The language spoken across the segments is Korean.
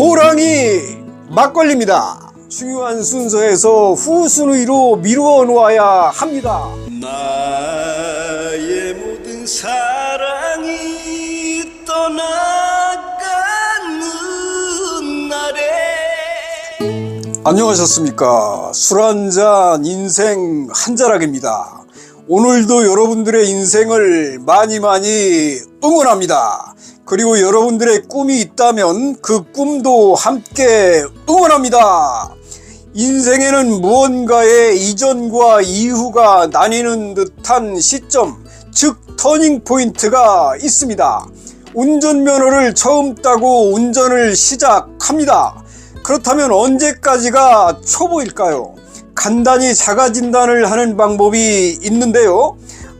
호랑이 막걸리입니다. 중요한 순서에서 후순위로 미루어 놓아야 합니다. 나의 모든 사랑이 떠나가는 날에. 안녕하셨습니까? 술 한잔 인생 한자락입니다. 오늘도 여러분들의 인생을 많이 응원합니다. 그리고 여러분들의 꿈이 있다면 그 꿈도 함께 응원합니다. 인생에는 무언가의 이전과 이후가 나뉘는 듯한 시점, 즉 터닝 포인트가 있습니다. 운전면허를 처음 따고 운전을 시작합니다. 그렇다면 언제까지가 초보일까요? 간단히 자가진단을 하는 방법이 있는데요.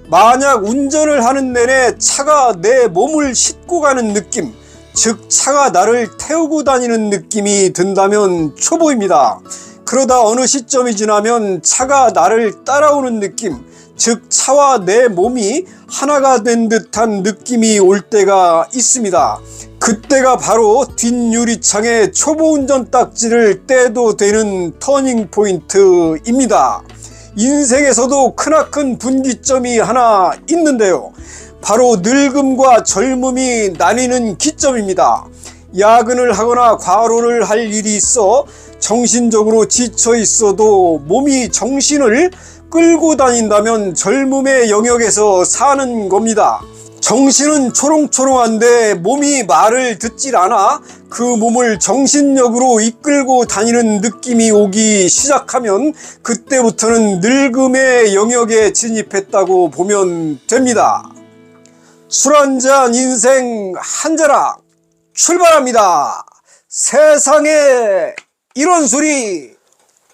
만약 운전을 하는 내내 차가 내 몸을 싣고 가는 느낌, 즉 차가 나를 태우고 다니는 느낌이 든다면 초보입니다. 그러다 어느 시점이 지나면 차가 나를 따라오는 느낌, 즉 차와 내 몸이 하나가 된 듯한 느낌이 올 때가 있습니다. 그때가 바로 뒷유리창에 초보 운전 딱지를 떼도 되는 터닝 포인트입니다. 인생에서도 크나큰 분기점이 하나 있는데요. 바로 늙음과 젊음이 나뉘는 기점입니다. 야근을 하거나 과로를 할 일이 있어 정신적으로 지쳐 있어도 몸이 정신을 끌고 다닌다면 젊음의 영역에서 사는 겁니다. 정신은 초롱초롱한데 몸이 말을 듣질 않아 그 몸을 정신력으로 이끌고 다니는 느낌이 오기 시작하면 그때부터는 늙음의 영역에 진입했다고 보면 됩니다. 술 한잔 인생 한자락 출발합니다. 세상에 이런 술이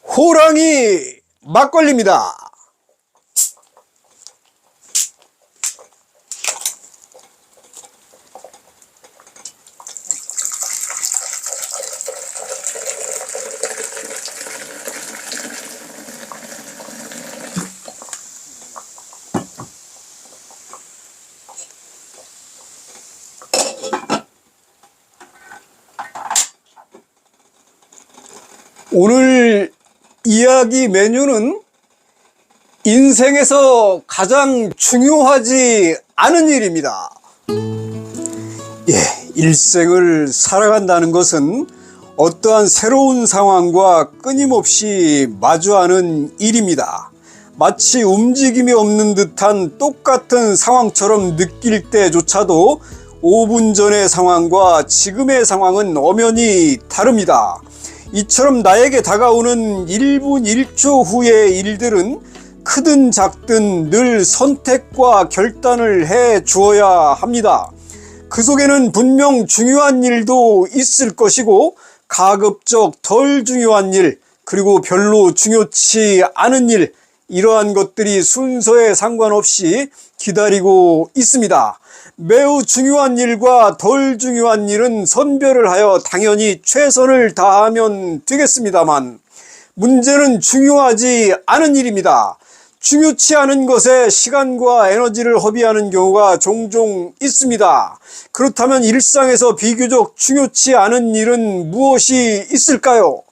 호랑이 막걸리입니다. 오늘 이야기 메뉴는 인생에서 가장 중요하지 않은 일입니다. 일생을 살아간다는 것은 어떠한 새로운 상황과 끊임없이 마주하는 일입니다. 마치 움직임이 없는 듯한 똑같은 상황처럼 느낄 때조차도 5분 전의 상황과 지금의 상황은 엄연히 다릅니다. 이처럼 나에게 다가오는 1분 1초 후의 일들은 크든 작든 늘 선택과 결단을 해 주어야 합니다. 그 속에는 분명 중요한 일도 있을 것이고 가급적 덜 중요한 일, 그리고 별로 중요치 않은 일, 이러한 것들이 순서에 상관없이 기다리고 있습니다. 매우 중요한 일과 덜 중요한 일은 선별을 하여 당연히 최선을 다하면 되겠습니다만, 문제는 중요하지 않은 일입니다. 중요치 않은 것에 시간과 에너지를 허비하는 경우가 종종 있습니다. 그렇다면 일상에서 비교적 중요치 않은 일은 무엇이 있을까요?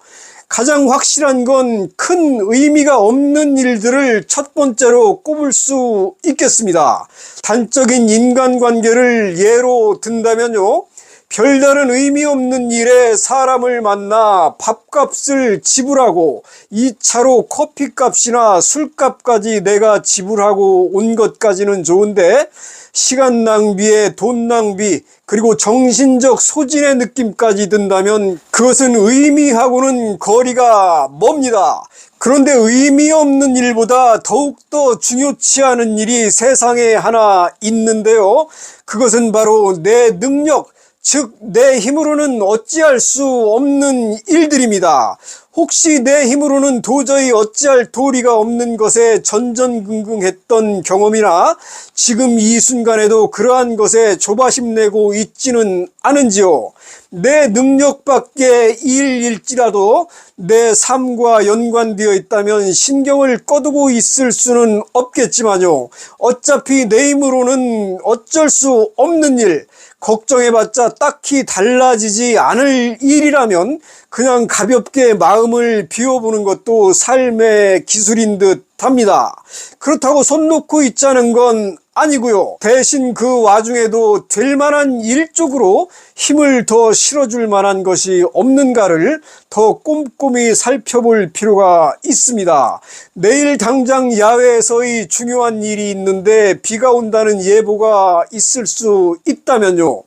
가장 확실한 건 큰 의미가 없는 일들을 첫 번째로 꼽을 수 있겠습니다. 단적인 인간관계를 예로 든다면요. 별다른 의미 없는 일에 사람을 만나 밥값을 지불하고 2차로 커피값이나 술값까지 내가 지불하고 온 것까지는 좋은데, 시간 낭비에 돈 낭비, 그리고 정신적 소진의 느낌까지 든다면 그것은 의미하고는 거리가 멉니다. 그런데 의미 없는 일보다 더욱더 중요치 않은 일이 세상에 하나 있는데요. 그것은 바로 내 능력, 즉 내 힘으로는 어찌할 수 없는 일들입니다. 혹시 내 힘으로는 도저히 어찌할 도리가 없는 것에 전전긍긍했던 경험이나 지금 이 순간에도 그러한 것에 조바심 내고 있지는 않은지요? 내 능력 밖의 일일지라도 내 삶과 연관되어 있다면 신경을 꺼두고 있을 수는 없겠지만요. 어차피 내 힘으로는 어쩔 수 없는 일, 걱정해봤자 딱히 달라지지 않을 일이라면 그냥 가볍게 마음을 비워보는 것도 삶의 기술인 듯 합니다. 그렇다고 손 놓고 있자는 건 아니고요. 대신 그 와중에도 될 만한 일 쪽으로 힘을 더 실어줄 만한 것이 없는가를 더 꼼꼼히 살펴볼 필요가 있습니다. 내일 당장 야외에서의 중요한 일이 있는데 비가 온다는 예보가 있을 수 있다면요.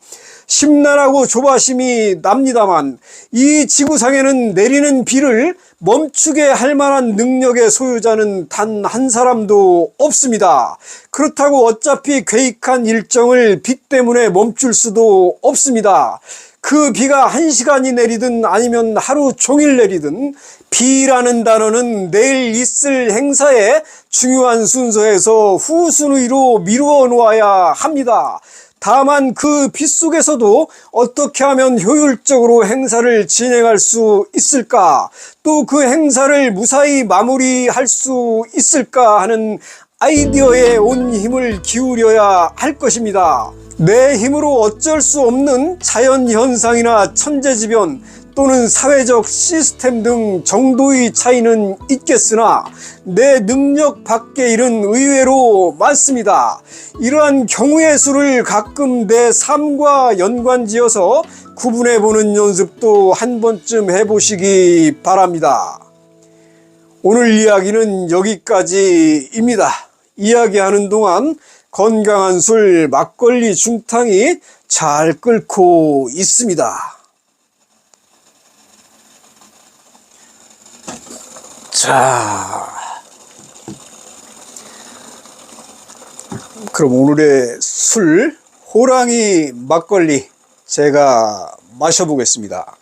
심란하고 조바심이 납니다만 이 지구상에는 내리는 비를 멈추게 할 만한 능력의 소유자는 단 한 사람도 없습니다. 그렇다고 어차피 계획한 일정을 비 때문에 멈출 수도 없습니다. 그 비가 1시간이 내리든 아니면 하루 종일 내리든 비라는 단어는 내일 있을 행사의 중요한 순서에서 후순위로 미루어 놓아야 합니다. 다만 그 비 속에서도 어떻게 하면 효율적으로 행사를 진행할 수 있을까? 또 그 행사를 무사히 마무리할 수 있을까 하는 아이디어에 온 힘을 기울여야 할 것입니다. 내 힘으로 어쩔 수 없는 자연현상이나 천재지변 또는 사회적 시스템 등 정도의 차이는 있겠으나 내 능력 밖의 일은 의외로 많습니다. 이러한 경우의 수를 가끔 내 삶과 연관지어서 구분해보는 연습도 한 번쯤 해보시기 바랍니다. 오늘 이야기는 여기까지입니다. 이야기하는 동안 건강한 술 막걸리 중탕이 잘 끓고 있습니다. 자, 그럼 오늘의 술 호랑이 막걸리 제가 마셔보겠습니다.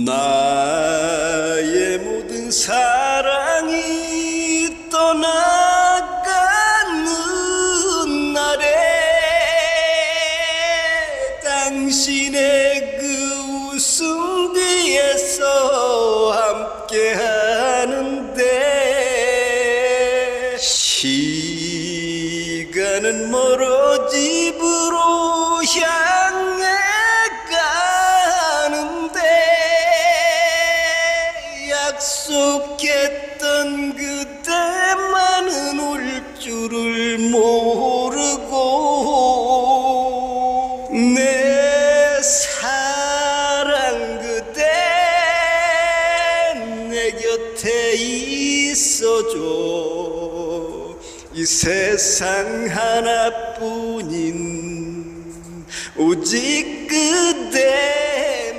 나의 모든 사랑이 떠나가는 날에 당신의 그 웃음 뒤에서 함께 하는데 시간은 멀어 집으로 향해 약속했던 그대만은 올 줄을 모르고 내 사랑 그대 내 곁에 있어줘. 이 세상 하나뿐인 오직 그대